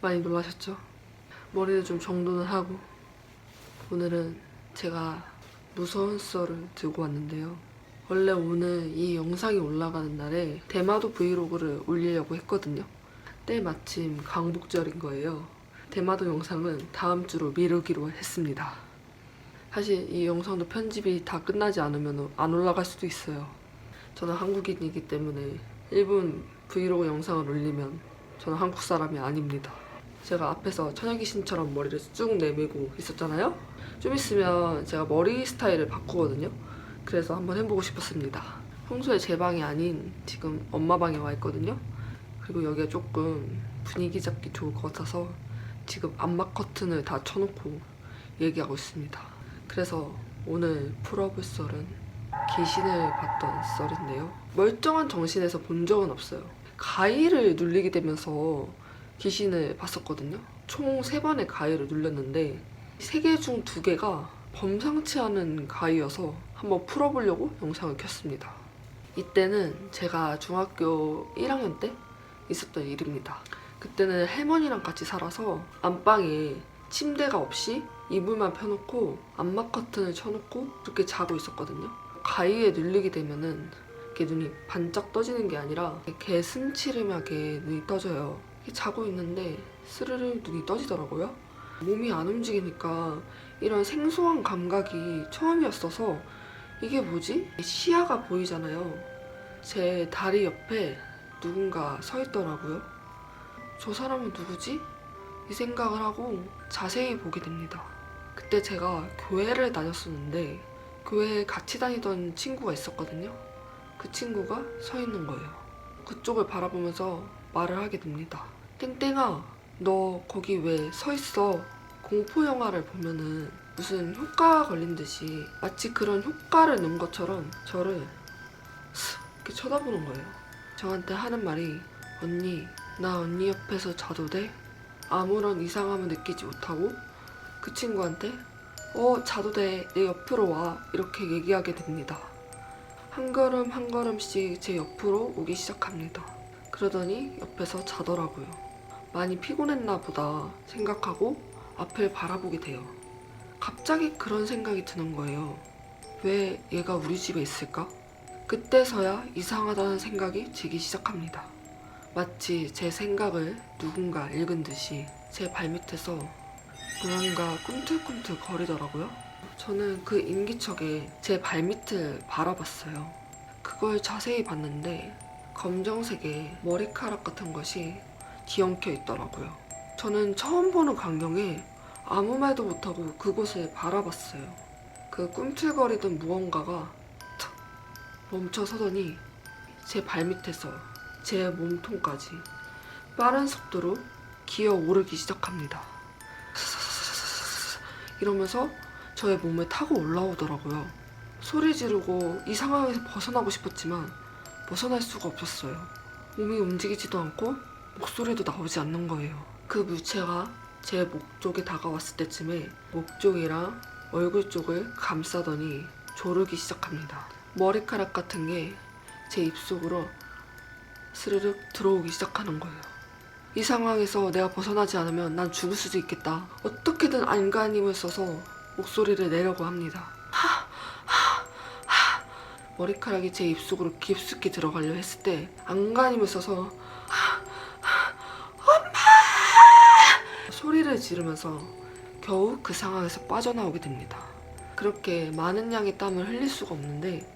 많이 놀라셨죠? 머리를 좀 정돈을 하고 오늘은 제가 무서운 썰을 들고 왔는데요. 원래 오늘 이 영상이 올라가는 날에 대마도 브이로그를 올리려고 했거든요. 때마침 광복절인 거예요. 대마도 영상은 다음 주로 미루기로 했습니다. 사실 이 영상도 편집이 다 끝나지 않으면 안 올라갈 수도 있어요. 저는 한국인이기 때문에 일본 브이로그 영상을 올리면 저는 한국 사람이 아닙니다. 제가 앞에서 처녀귀신처럼 머리를 쭉 내밀고 있었잖아요? 좀 있으면 제가 머리 스타일을 바꾸거든요? 그래서 한번 해보고 싶었습니다. 평소에 제 방이 아닌 지금 엄마 방에 와 있거든요? 그리고 여기가 조금 분위기 잡기 좋을 것 같아서 지금 암막 커튼을 다 쳐놓고 얘기하고 있습니다. 그래서 오늘 풀어볼 썰은 귀신을 봤던 썰인데요. 멀쩡한 정신에서 본 적은 없어요. 가위를 눌리게 되면서 귀신을 봤었거든요. 총 3번의 가위를 눌렸는데 3개 중 2개가 범상치 않은 가위여서 한번 풀어보려고 영상을 켰습니다. 이때는 제가 중학교 1학년 때 있었던 일입니다. 그때는 할머니랑 같이 살아서 안방에 침대가 없이 이불만 펴놓고 암막 커튼을 쳐놓고 그렇게 자고 있었거든요. 가위에 눌리게 되면은 이렇게 눈이 반짝 떠지는 게 아니라 이렇게 숨치름하게 눈이 떠져요. 이렇게 자고 있는데 스르르 눈이 떠지더라고요. 몸이 안 움직이니까 이런 생소한 감각이 처음이었어서 이게 뭐지? 시야가 보이잖아요. 제 다리 옆에 누군가 서 있더라고요. 저 사람은 누구지? 이 생각을 하고 자세히 보게 됩니다. 그때 제가 교회를 다녔었는데 교회에 같이 다니던 친구가 있었거든요. 그 친구가 서 있는 거예요. 그쪽을 바라보면서 말을 하게 됩니다. 땡땡아, 너 거기 왜 서 있어? 공포 영화를 보면은 무슨 효과 걸린 듯이 마치 그런 효과를 넣은 것처럼 저를 이렇게 쳐다보는 거예요. 저한테 하는 말이 언니, 나 언니 옆에서 자도 돼? 아무런 이상함을 느끼지 못하고 그 친구한테 자도 돼, 내 옆으로 와, 이렇게 얘기하게 됩니다. 한 걸음 한 걸음씩 제 옆으로 오기 시작합니다. 그러더니 옆에서 자더라고요. 많이 피곤했나 보다 생각하고 앞을 바라보게 돼요. 갑자기 그런 생각이 드는 거예요. 왜 얘가 우리 집에 있을까? 그때서야 이상하다는 생각이 들기 시작합니다. 마치 제 생각을 누군가 읽은 듯이 제 발밑에서 무언가 꿈틀꿈틀 거리더라고요. 저는 그 인기척에 제 발밑을 바라봤어요. 그걸 자세히 봤는데 검정색의 머리카락 같은 것이 뒤엉켜 있더라고요. 저는 처음 보는 광경에 아무 말도 못하고 그곳을 바라봤어요. 그 꿈틀거리던 무언가가 탁 멈춰서더니 제 발밑에서 제 몸통까지 빠른 속도로 기어오르기 시작합니다. 이러면서 저의 몸을 타고 올라오더라고요. 소리 지르고 이 상황에서 벗어나고 싶었지만 벗어날 수가 없었어요. 몸이 움직이지도 않고 목소리도 나오지 않는 거예요. 그 물체가 제 목 쪽에 다가왔을 때쯤에 목 쪽이랑 얼굴 쪽을 감싸더니 조르기 시작합니다. 머리카락 같은 게 제 입속으로 스르륵 들어오기 시작하는 거예요. 이 상황에서 내가 벗어나지 않으면 난 죽을 수도 있겠다. 어떻게든 안간힘을 써서 목소리를 내려고 합니다. 머리카락이 제 입속으로 깊숙이 들어가려 했을 때 안간힘을 써서 엄마! 소리를 지르면서 겨우 그 상황에서 빠져나오게 됩니다. 그렇게 많은 양의 땀을 흘릴 수가 없는데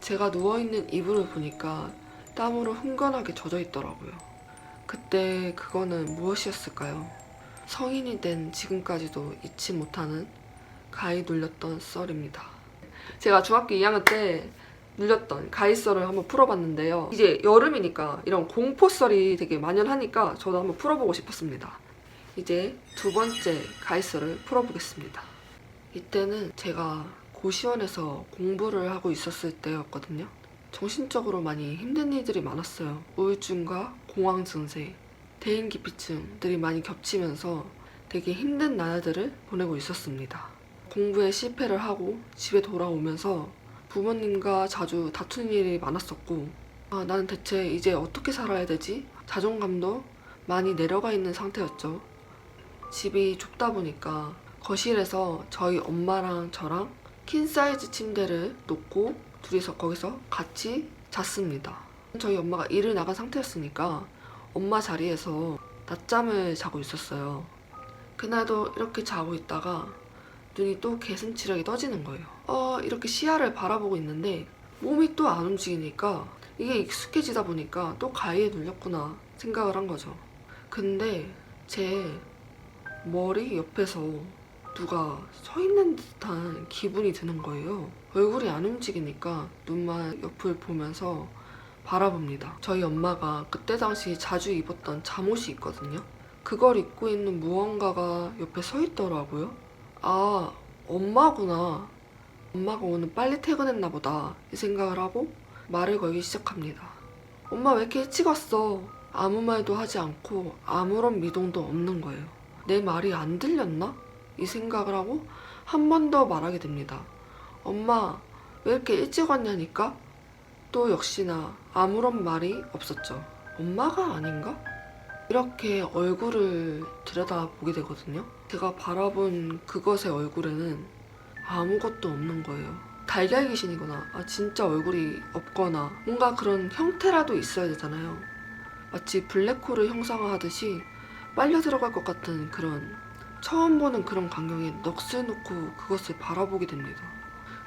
제가 누워있는 이불을 보니까 땀으로 흥건하게 젖어 있더라고요. 그때 그거는 무엇이었을까요? 성인이 된 지금까지도 잊지 못하는 가위 눌렸던 썰입니다. 제가 중학교 2학년 때 눌렸던 가위 썰을 한번 풀어봤는데요. 이제 여름이니까 이런 공포 썰이 되게 만연하니까 저도 한번 풀어보고 싶었습니다. 이제 2번째 가위 썰을 풀어보겠습니다. 이때는 제가 고시원에서 공부를 하고 있었을 때였거든요. 정신적으로 많이 힘든 일들이 많았어요. 우울증과 공황 증세, 대인기피증들이 많이 겹치면서 되게 힘든 나날들을 보내고 있었습니다. 공부에 실패를 하고 집에 돌아오면서 부모님과 자주 다투는 일이 많았었고 나는 대체 이제 어떻게 살아야 되지? 자존감도 많이 내려가 있는 상태였죠. 집이 좁다 보니까 거실에서 저희 엄마랑 저랑 퀸 사이즈 침대를 놓고 둘이서 거기서 같이 잤습니다. 저희 엄마가 일을 나간 상태였으니까 엄마 자리에서 낮잠을 자고 있었어요. 그날도 이렇게 자고 있다가 눈이 또 개슴츠레하게 떠지는 거예요. 이렇게 시야를 바라보고 있는데 몸이 또 안 움직이니까 이게 익숙해지다 보니까 또 가위에 눌렸구나 생각을 한 거죠. 근데 제 머리 옆에서 누가 서 있는 듯한 기분이 드는 거예요. 얼굴이 안 움직이니까 눈만 옆을 보면서 바라봅니다. 저희 엄마가 그때 당시 자주 입었던 잠옷이 있거든요. 그걸 입고 있는 무언가가 옆에 서 있더라고요. 아, 엄마구나. 엄마가 오늘 빨리 퇴근했나 보다 이 생각을 하고 말을 걸기 시작합니다. 엄마 왜 이렇게 일찍 왔어? 아무 말도 하지 않고 아무런 미동도 없는 거예요. 내 말이 안 들렸나? 이 생각을 하고 한 번 더 말하게 됩니다. 엄마 왜 이렇게 일찍 왔냐니까? 또 역시나 아무런 말이 없었죠. 엄마가 아닌가? 이렇게 얼굴을 들여다보게 되거든요. 제가 바라본 그것의 얼굴에는 아무것도 없는 거예요. 달걀 귀신이거나 진짜 얼굴이 없거나 뭔가 그런 형태라도 있어야 되잖아요. 마치 블랙홀을 형상화하듯이 빨려 들어갈 것 같은 그런 처음 보는 그런 광경에 넋을 놓고 그것을 바라보게 됩니다.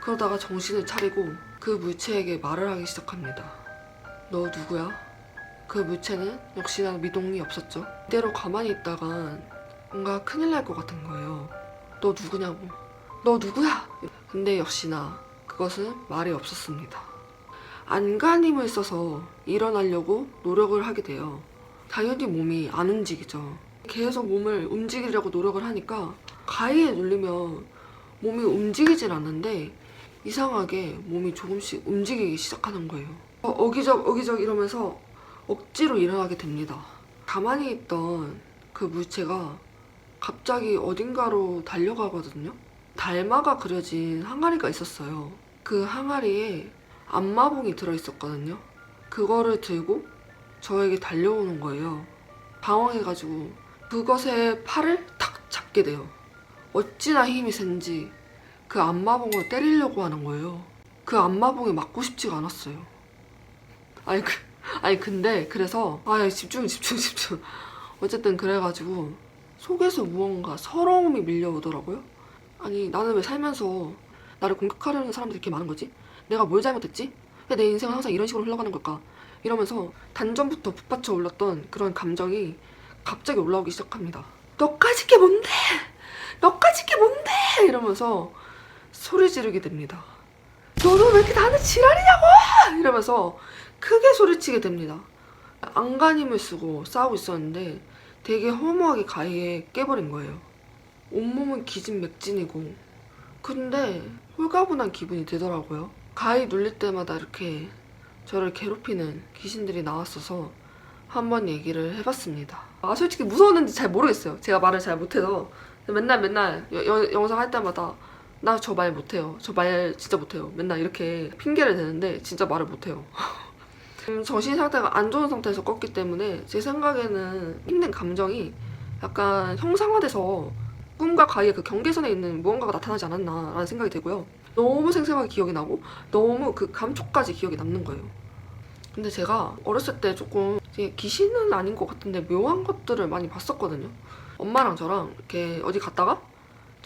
그러다가 정신을 차리고 그 물체에게 말을 하기 시작합니다. 너 누구야? 그 물체는 역시나 미동이 없었죠. 이대로 가만히 있다간 뭔가 큰일 날 것 같은 거예요. 너 누구냐고. 너 누구야? 근데 역시나 그것은 말이 없었습니다. 안간힘을 써서 일어나려고 노력을 하게 돼요. 당연히 몸이 안 움직이죠. 계속 몸을 움직이려고 노력을 하니까 가위에 눌리면 몸이 움직이질 않는데 이상하게 몸이 조금씩 움직이기 시작하는 거예요. 어기적 이러면서 억지로 일어나게 됩니다. 가만히 있던 그 물체가 갑자기 어딘가로 달려가거든요. 달마가 그려진 항아리가 있었어요. 그 항아리에 안마봉이 들어있었거든요. 그거를 들고 저에게 달려오는 거예요. 당황해가지고 그것의 팔을 탁 잡게 돼요. 어찌나 힘이 센지 그 안마봉을 때리려고 하는 거예요. 그 안마봉에 맞고 싶지가 않았어요. 근데 그래서 집중. 어쨌든 그래가지고 속에서 무언가 서러움이 밀려오더라고요. 나는 왜 살면서 나를 공격하려는 사람들이 이렇게 많은 거지? 내가 뭘 잘못했지? 왜 내 인생은 항상 이런 식으로 흘러가는 걸까? 이러면서 단전부터 북받쳐 올랐던 그런 감정이 갑자기 올라오기 시작합니다. 너까짓 게 뭔데? 너까짓 게 뭔데? 이러면서 소리 지르게 됩니다. 너는 왜 이렇게 나한테 지랄이냐고! 이러면서 크게 소리치게 됩니다. 안간힘을 쓰고 싸우고 있었는데 되게 허무하게 가위에 깨버린 거예요. 온몸은 기진맥진이고 근데 홀가분한 기분이 들더라고요. 가위 눌릴 때마다 이렇게 저를 괴롭히는 귀신들이 나왔어서 한번 얘기를 해봤습니다. 솔직히 무서웠는지 잘 모르겠어요. 제가 말을 잘 못해서 맨날 영상 할 때마다 나 저 말 못해요. 저 말 진짜 못해요. 맨날 이렇게 핑계를 대는데 진짜 말을 못해요. 정신 상태가 안 좋은 상태에서 껐기 때문에 제 생각에는 힘든 감정이 약간 형상화돼서 꿈과 가위의 그 경계선에 있는 무언가가 나타나지 않았나라는 생각이 들고요. 너무 생생하게 기억이 나고 너무 그 감촉까지 기억이 남는 거예요. 근데 제가 어렸을 때 조금 귀신은 아닌 것 같은데 묘한 것들을 많이 봤었거든요. 엄마랑 저랑 이렇게 어디 갔다가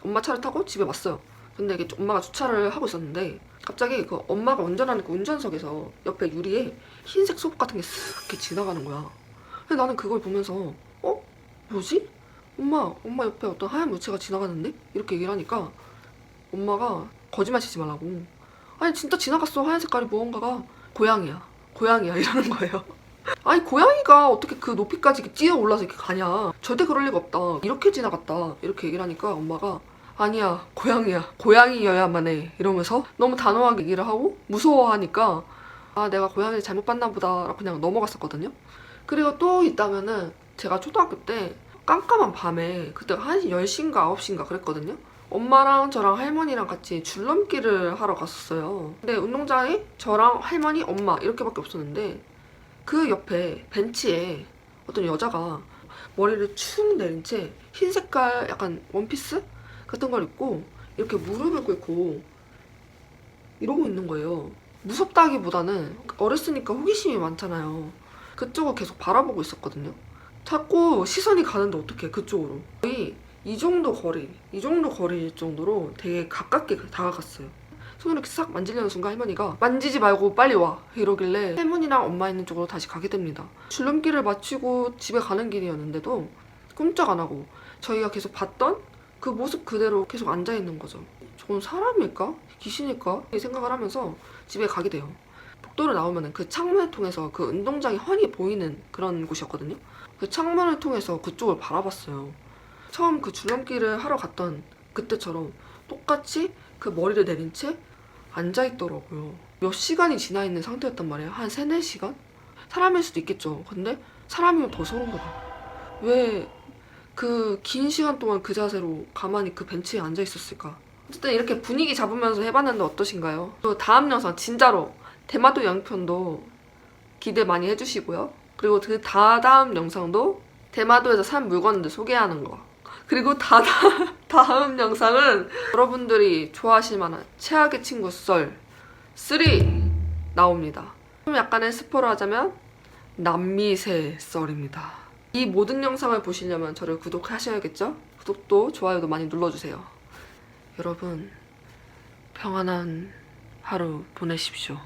엄마 차를 타고 집에 왔어요. 근데 이게 엄마가 주차를 하고 있었는데 갑자기 그 엄마가 운전하는 그 운전석에서 옆에 유리에 흰색 속옷 같은 게 쓱 이렇게 지나가는 거야. 근데 나는 그걸 보면서 뭐지? 엄마 옆에 어떤 하얀 물체가 지나가는데? 이렇게 얘기를 하니까 엄마가 거짓말 치지 말라고. 진짜 지나갔어. 하얀 색깔이 무언가가. 고양이야 이러는 거예요. 고양이가 어떻게 그 높이까지 이렇게 뛰어 올라서 이렇게 가냐. 절대 그럴 리가 없다. 이렇게 지나갔다. 이렇게 얘기를 하니까 엄마가 아니야 고양이야. 고양이여야만 해. 이러면서 너무 단호하게 얘기를 하고 무서워하니까 내가 고양이를 잘못 봤나 보다 라고 그냥 넘어갔었거든요. 그리고 또 있다면은 제가 초등학교 때 깜깜한 밤에 그때가 한 10시인가 9시인가 그랬거든요. 엄마랑 저랑 할머니랑 같이 줄넘기를 하러 갔었어요. 근데 운동장에 저랑 할머니, 엄마 이렇게밖에 없었는데 그 옆에 벤치에 어떤 여자가 머리를 축 내린 채 흰 색깔 약간 원피스 같은 걸 입고 이렇게 무릎을 꿇고 이러고 있는 거예요. 무섭다기보다는 어렸으니까 호기심이 많잖아요. 그쪽을 계속 바라보고 있었거든요. 자꾸 시선이 가는데 어떡해, 그쪽으로. 거의 이 정도 거리일 정도로 되게 가깝게 다가갔어요. 손을 이렇게 싹 만지려는 순간 할머니가 만지지 말고 빨리 와 이러길래 할머니랑 엄마 있는 쪽으로 다시 가게 됩니다. 줄넘기를 마치고 집에 가는 길이었는데도 꼼짝 안 하고 저희가 계속 봤던 그 모습 그대로 계속 앉아있는 거죠. 저건 사람일까? 귀신일까? 이 생각을 하면서 집에 가게 돼요. 복도를 나오면 그 창문을 통해서 그 운동장이 훤히 보이는 그런 곳이었거든요. 그 창문을 통해서 그쪽을 바라봤어요. 처음 그 줄넘기를 하러 갔던 그때처럼 똑같이 그 머리를 내린 채 앉아있더라고요. 몇 시간이 지나 있는 상태였단 말이에요. 한 3, 4시간? 사람일 수도 있겠죠. 근데 사람이면 더 소름 돋아. 왜 그 긴 시간 동안 그 자세로 가만히 그 벤치에 앉아있었을까? 어쨌든 이렇게 분위기 잡으면서 해봤는데 어떠신가요? 또 다음 영상 진짜로 대마도 양편도 기대 많이 해주시고요. 그리고 그 다다음 영상도 대마도에서 산 물건들 소개하는 거. 그리고 다음 영상은 여러분들이 좋아하실 만한 최악의 친구 썰 3 나옵니다. 좀 약간의 스포를 하자면 남미새 썰입니다. 이 모든 영상을 보시려면 저를 구독하셔야겠죠? 구독도 좋아요도 많이 눌러주세요. 여러분 평안한 하루 보내십시오.